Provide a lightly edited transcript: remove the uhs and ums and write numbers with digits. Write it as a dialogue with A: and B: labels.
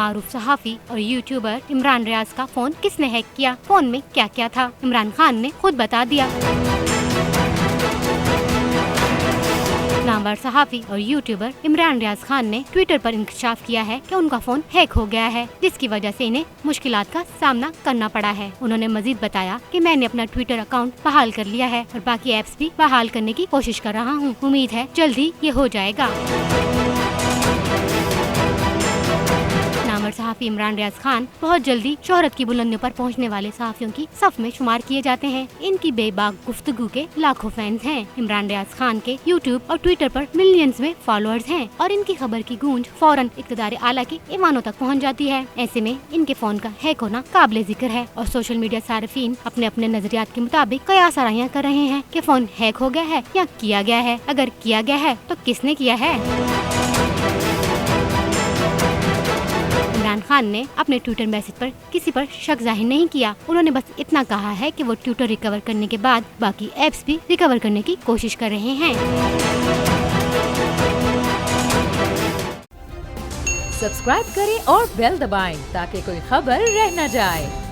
A: मारूफ सहाफी और यूट्यूबर इमरान रियाज का फोन किसने हैक किया, फोन में क्या क्या था, इमरान खान ने खुद बता दिया। नामवर सहाफी और यूट्यूबर इमरान रियाज खान ने ट्विटर पर इंकशाफ किया है कि उनका फोन हैक हो गया है, जिसकी वजह से इन्हें मुश्किलात का सामना करना पड़ा है। उन्होंने मजीद बताया कि मैंने अपना ट्विटर अकाउंट बहाल कर लिया है और बाकी ऐप्स भी बहाल करने की कोशिश कर रहा हूँ। उम्मीद है जल्द ही ये हो जाएगा। नामवर सहाफी इमरान रियाज खान बहुत जल्दी शोहरत की बुलंदियों पर पहुंचने वाले सहाफियों की सफ में शुमार किए जाते हैं। इनकी बेबाक गुफ्तगू के लाखों फैंस हैं। इमरान रियाज खान के यूट्यूब और ट्विटर पर मिलियंस में फॉलोअर्स हैं और इनकी खबर की गूंज फौरन इक़्तिदार आला के ईवानों तक पहुंच जाती है। ऐसे में इनके फोन का हैक होना काबिले जिक्र है और सोशल मीडिया सारिफीन अपने अपने नजरियात के मुताबिक कयास आराइयां कर रहे हैं कि फोन हैक हो गया है या किया गया है। अगर किया गया है तो किसने किया है। इमरान खान ने अपने ट्विटर मैसेज पर किसी पर शक जाहिर नहीं किया। उन्होंने बस इतना कहा है कि वो ट्विटर रिकवर करने के बाद बाकी ऐप्स भी रिकवर करने की कोशिश कर रहे हैं।
B: सब्सक्राइब करें और बेल दबाएं ताकि कोई खबर रह न जाए।